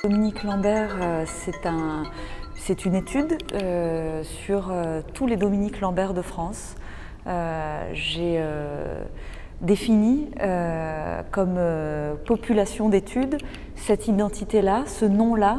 Dominique Lambert, c'est une étude sur tous les Dominique Lambert de France. J'ai défini comme population d'études cette identité-là, ce nom-là,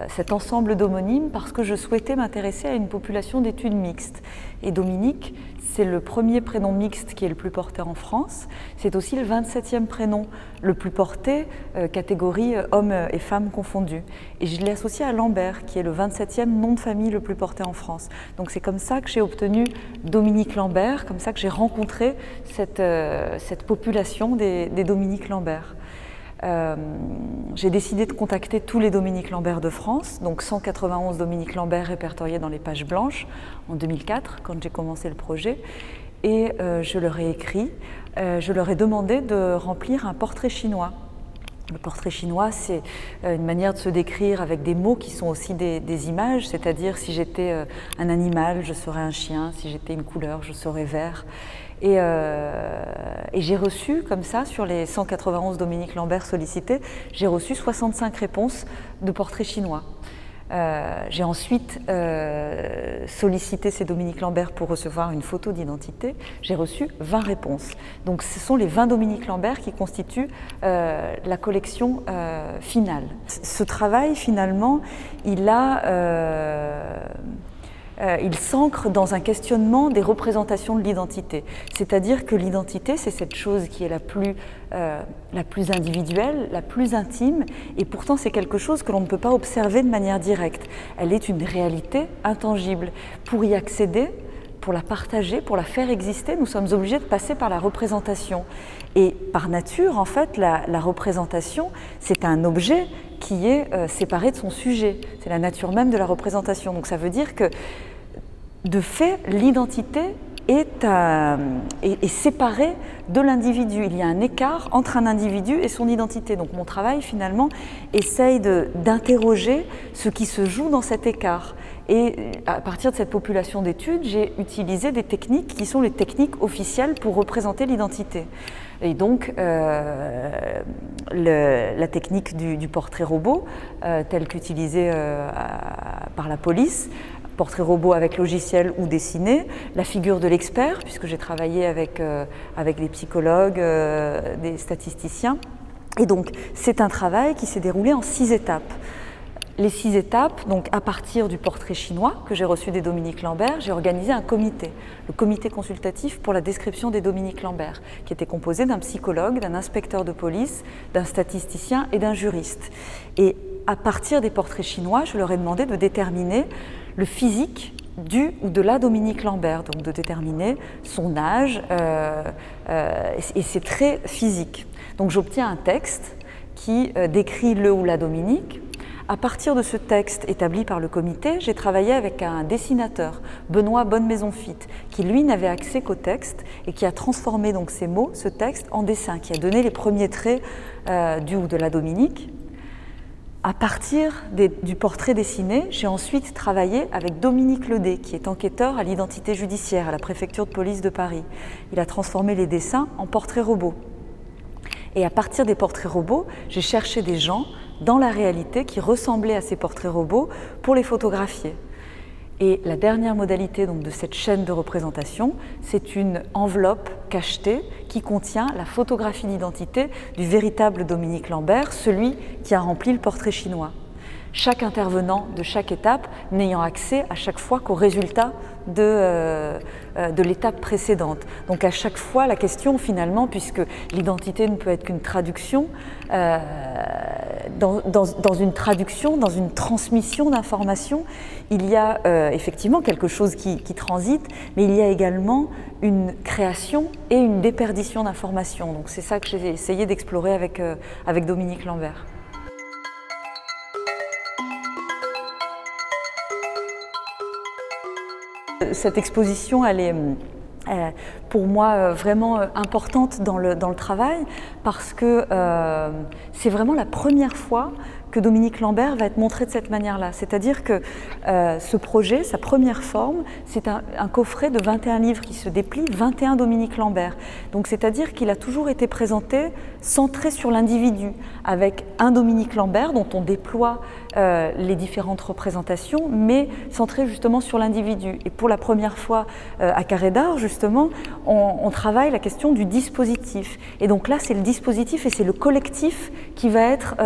cet ensemble d'homonymes, parce que je souhaitais m'intéresser à une population d'études mixtes. Et Dominique, c'est le premier prénom mixte qui est le plus porté en France. C'est aussi le 27e prénom le plus porté, catégorie hommes et femmes confondus. Et je l'ai associé à Lambert, qui est le 27e nom de famille le plus porté en France. Donc c'est comme ça que j'ai obtenu Dominique Lambert, comme ça que j'ai rencontré cette population des Dominique Lambert. J'ai décidé de contacter tous les Dominique Lambert de France, donc 191 Dominique Lambert répertoriés dans les pages blanches en 2004, quand j'ai commencé le projet. Et je leur ai écrit, je leur ai demandé de remplir un portrait chinois. Le portrait chinois, c'est une manière de se décrire avec des mots qui sont aussi des images, c'est-à-dire si j'étais un animal, je serais un chien, si j'étais une couleur, je serais vert. Et j'ai reçu, comme ça, sur les 191 Dominique Lambert sollicités, j'ai reçu 65 réponses de portraits chinois. J'ai ensuite sollicité ces Dominique Lambert pour recevoir une photo d'identité. J'ai reçu 20 réponses. Donc ce sont les 20 Dominique Lambert qui constituent la collection finale. Ce travail, finalement, il s'ancre dans un questionnement des représentations de l'identité. C'est-à-dire que l'identité, c'est cette chose qui est la plus individuelle, la plus intime, et pourtant c'est quelque chose que l'on ne peut pas observer de manière directe. Elle est une réalité intangible. Pour y accéder, pour la partager, pour la faire exister, nous sommes obligés de passer par la représentation. Et par nature, en fait, la représentation, c'est un objet qui est séparé de son sujet. C'est la nature même de la représentation. Donc ça veut dire que, de fait, l'identité est séparée de l'individu. Il y a un écart entre un individu et son identité. Donc mon travail, finalement, essaye d'interroger ce qui se joue dans cet écart. Et à partir de cette population d'études, j'ai utilisé des techniques qui sont les techniques officielles pour représenter l'identité. Et donc, la technique du portrait robot, telle qu'utilisée par la police, portrait robot avec logiciel ou dessiné, la figure de l'expert, puisque j'ai travaillé avec des psychologues, des statisticiens. Et donc, c'est un travail qui s'est déroulé en 6 étapes. Les 6 étapes, donc à partir du portrait chinois que j'ai reçu des Dominique Lambert, j'ai organisé un comité, le comité consultatif pour la description des Dominique Lambert, qui était composé d'un psychologue, d'un inspecteur de police, d'un statisticien et d'un juriste. Et à partir des portraits chinois, je leur ai demandé de déterminer le physique du ou de la Dominique Lambert, donc de déterminer son âge et ses traits physiques. Donc j'obtiens un texte qui décrit le ou la Dominique. À partir de ce texte établi par le comité, j'ai travaillé avec un dessinateur, Benoît Bonnemaison-Fit, qui lui n'avait accès qu'au texte et qui a transformé donc ces mots, ce texte, en dessin, qui a donné les premiers traits du ou de la Dominique. À partir du portrait dessiné, j'ai ensuite travaillé avec Dominique Ledé, qui est enquêteur à l'identité judiciaire à la préfecture de police de Paris. Il a transformé les dessins en portraits robots. Et à partir des portraits robots, j'ai cherché des gens dans la réalité qui ressemblaient à ces portraits robots pour les photographier. Et la dernière modalité donc, de cette chaîne de représentation, c'est une enveloppe cachetée qui contient la photographie d'identité du véritable Dominique Lambert, celui qui a rempli le portrait chinois. Chaque intervenant de chaque étape n'ayant accès à chaque fois qu'au résultat de l'étape précédente. Donc à chaque fois la question finalement, puisque l'identité ne peut être qu'une traduction, dans une traduction, dans une transmission d'informations, il y a effectivement quelque chose qui transite, mais il y a également une création et une déperdition d'informations. Donc c'est ça que j'ai essayé d'explorer avec Dominique Lambert. Cette exposition, elle est pour moi vraiment importante dans le travail parce que c'est vraiment la première fois que Dominique Lambert va être montré de cette manière-là. C'est-à-dire que ce projet, sa première forme, c'est un coffret de 21 livres qui se déplie, 21 Dominique Lambert. Donc c'est-à-dire qu'il a toujours été présenté centré sur l'individu, avec un Dominique Lambert dont on déploie les différentes représentations, mais centré justement sur l'individu. Et pour la première fois à Carré d'Art, justement, on travaille la question du dispositif. Et donc là, c'est le dispositif et c'est le collectif qui va être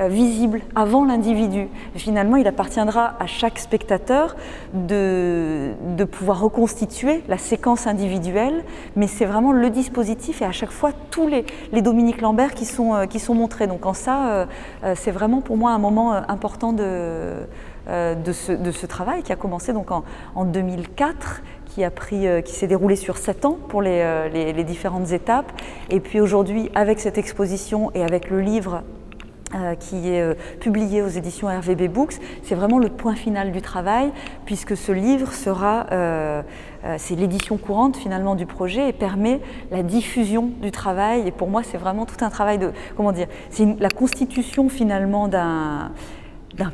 visible avant l'individu. Finalement, il appartiendra à chaque spectateur de pouvoir reconstituer la séquence individuelle, mais c'est vraiment le dispositif et à chaque fois tous les Dominique Lambert qui sont montrés. Donc en ça, c'est vraiment pour moi un moment important de ce travail qui a commencé donc en 2004, qui s'est déroulé sur 7 ans pour les différentes étapes. Et puis aujourd'hui, avec cette exposition et avec le livre qui est publié aux éditions RVB Books, c'est vraiment le point final du travail, puisque ce livre sera, c'est l'édition courante finalement du projet et permet la diffusion du travail. Et pour moi, c'est vraiment tout un travail de, comment dire, c'est la constitution finalement d'un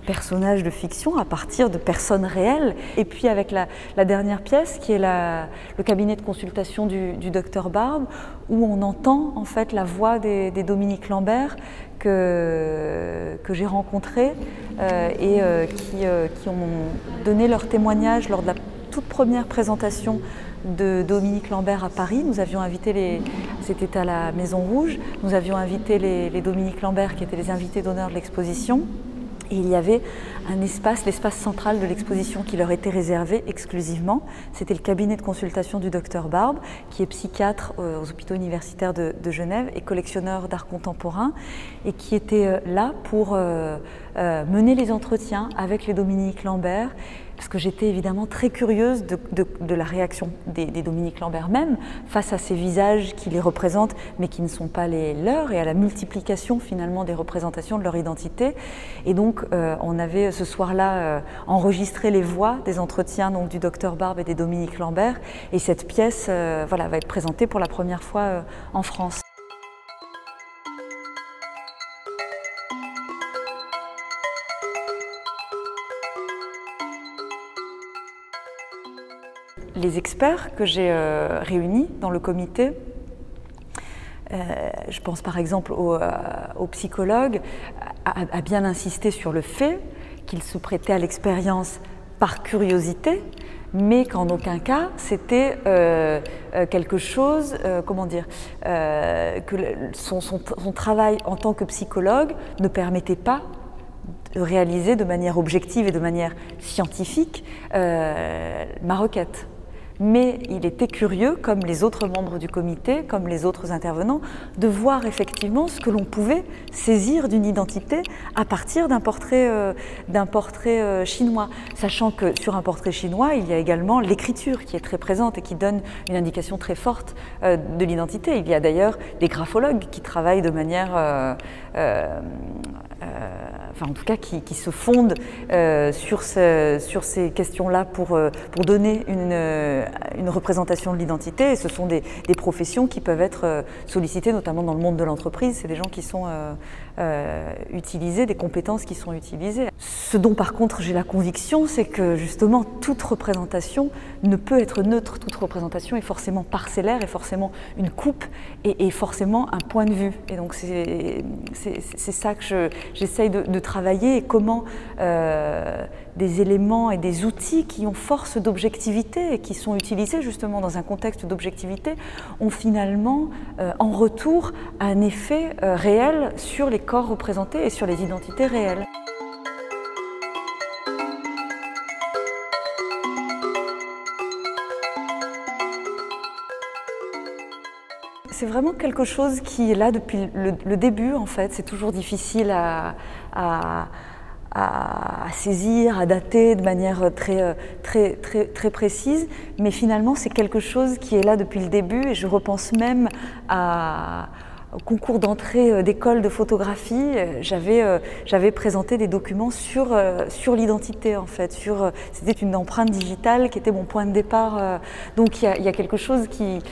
personnage de fiction à partir de personnes réelles. Et puis avec la dernière pièce qui est le cabinet de consultation du docteur Barbe, où on entend en fait la voix des Dominique Lambert que j'ai rencontrés et qui ont donné leur témoignage lors de la toute première présentation de Dominique Lambert à Paris. Nous avions invité c'était à la Maison Rouge, nous avions invité les Dominique Lambert qui étaient les invités d'honneur de l'exposition. Et il y avait un espace, l'espace central de l'exposition qui leur était réservé exclusivement. C'était le cabinet de consultation du docteur Barbe, qui est psychiatre aux hôpitaux universitaires de Genève et collectionneur d'art contemporain, et qui était là pour mener les entretiens avec les Dominique Lambert, parce que j'étais évidemment très curieuse de la réaction des Dominique Lambert même face à ces visages qui les représentent mais qui ne sont pas les leurs, et à la multiplication finalement des représentations de leur identité. Et donc on avait ce soir-là enregistré les voix des entretiens donc, du docteur Barbe et des Dominique Lambert, et cette pièce voilà, va être présentée pour la première fois en France. Les experts que j'ai réunis dans le comité, je pense par exemple au psychologue, a bien insisté sur le fait qu'il se prêtait à l'expérience par curiosité, mais qu'en aucun cas c'était quelque chose, comment dire, que son travail en tant que psychologue ne permettait pas de réaliser de manière objective et de manière scientifique ma requête. Mais il était curieux, comme les autres membres du comité, comme les autres intervenants, de voir effectivement ce que l'on pouvait saisir d'une identité à partir d'un portrait chinois. Sachant que sur un portrait chinois, il y a également l'écriture qui est très présente et qui donne une indication très forte de l'identité. Il y a d'ailleurs des graphologues qui travaillent de manière enfin en tout cas qui se fondent sur ces questions-là pour donner une représentation de l'identité. Et ce sont des professions qui peuvent être sollicitées, notamment dans le monde de l'entreprise. C'est des gens qui sont utilisés, des compétences qui sont utilisées. Ce dont par contre j'ai la conviction, c'est que justement toute représentation ne peut être neutre. Toute représentation est forcément parcellaire, est forcément une coupe et forcément un point de vue. Et donc c'est ça que j'essaye de travailler, et comment des éléments et des outils qui ont force d'objectivité et qui sont utilisés justement dans un contexte d'objectivité ont finalement en retour un effet réel sur les corps représentés et sur les identités réelles. C'est vraiment quelque chose qui est là depuis le début en fait. C'est toujours difficile à saisir, à dater de manière très précise, mais finalement c'est quelque chose qui est là depuis le début, et je repense même au concours d'entrée d'école de photographie. J'avais présenté des documents sur l'identité en fait, c'était une empreinte digitale qui était mon point de départ. Donc il y a quelque chose qui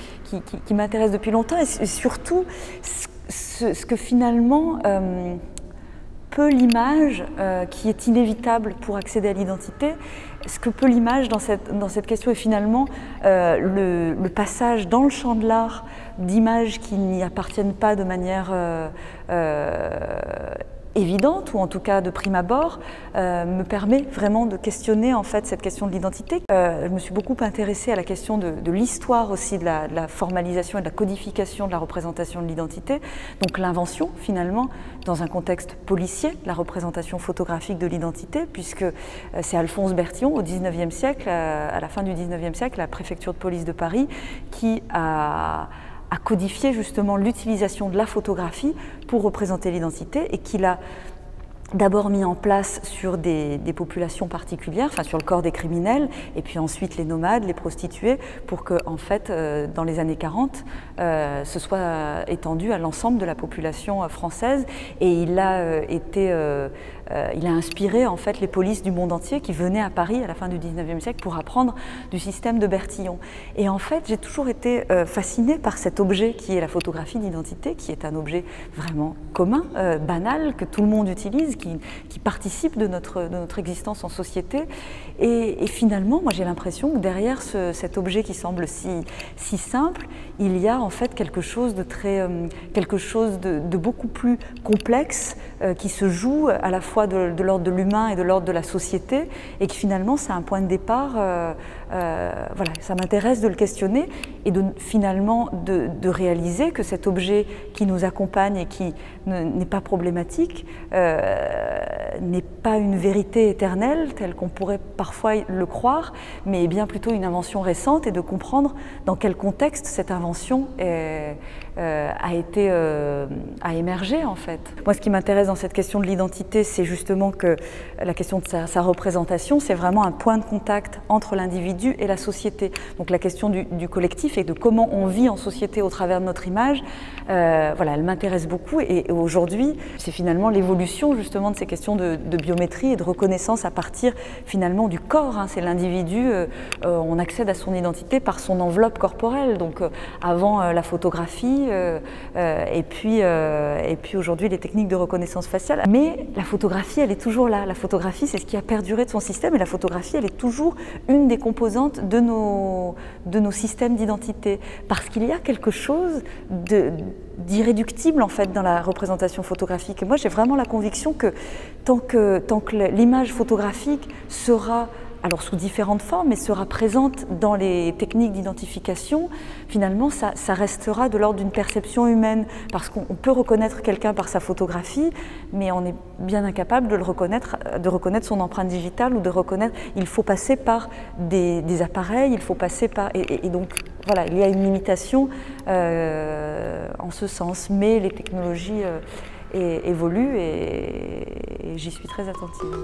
m'intéresse depuis longtemps, et surtout ce que finalement peut l'image, qui est inévitable pour accéder à l'identité, ce que peut l'image dans cette question est finalement le passage dans le champ de l'art d'images qui n'y appartiennent pas de manière évidente, ou en tout cas de prime abord, me permet vraiment de questionner en fait cette question de l'identité. Je me suis beaucoup intéressée à la question de l'histoire aussi de la formalisation et de la codification de la représentation de l'identité, donc l'invention finalement dans un contexte policier, la représentation photographique de l'identité, puisque c'est Alphonse Bertillon au XIXe siècle, à la fin du XIXe siècle, la préfecture de police de Paris, qui a codifié justement l'utilisation de la photographie pour représenter l'identité, et qu'il a d'abord mis en place sur des populations particulières, enfin sur le corps des criminels, et puis ensuite les nomades, les prostituées, pour que, en fait, dans les années 40, ce soit étendu à l'ensemble de la population française. Et il a inspiré en fait les polices du monde entier qui venaient à Paris à la fin du XIXe siècle pour apprendre du système de Bertillon. Et en fait, j'ai toujours été fascinée par cet objet qui est la photographie d'identité, qui est un objet vraiment commun, banal, que tout le monde utilise, qui participe de notre existence en société. Et finalement, moi j'ai l'impression que derrière cet objet qui semble si simple, il y a en fait quelque chose de beaucoup plus complexe qui se joue à la fois de l'ordre de l'humain et de l'ordre de la société, et que finalement c'est un point de départ. Voilà, ça m'intéresse de le questionner et finalement de réaliser que cet objet qui nous accompagne et qui n'est pas problématique n'est pas une vérité éternelle telle qu'on pourrait parfois le croire, mais bien plutôt une invention récente, et de comprendre dans quel contexte cette invention a émergé en fait. Moi, ce qui m'intéresse dans cette question de l'identité, c'est justement que la question de sa représentation, c'est vraiment un point de contact entre l'individu et la société. Donc la question du collectif et de comment on vit en société au travers de notre image, voilà, elle m'intéresse beaucoup. Et aujourd'hui, c'est finalement l'évolution justement de ces questions de biométrie et de reconnaissance à partir finalement du corps. Hein. C'est l'individu, on accède à son identité par son enveloppe corporelle. Donc avant la photographie, et puis aujourd'hui les techniques de reconnaissance faciale. Mais la photographie, elle est toujours là. La photographie, c'est ce qui a perduré de son système, et la photographie, elle est toujours une des composantes de nos systèmes d'identité, parce qu'il y a quelque chose d'irréductible en fait dans la représentation photographique. Et moi, j'ai vraiment la conviction que tant que l'image photographique sera, alors sous différentes formes, mais sera présente dans les techniques d'identification, finalement ça restera de l'ordre d'une perception humaine, parce qu'on peut reconnaître quelqu'un par sa photographie, mais on est bien incapable de reconnaître son empreinte digitale, ou de reconnaître, il faut passer par des appareils, il faut passer par, et donc voilà, il y a une limitation en ce sens, mais les technologies évoluent, et j'y suis très attentive.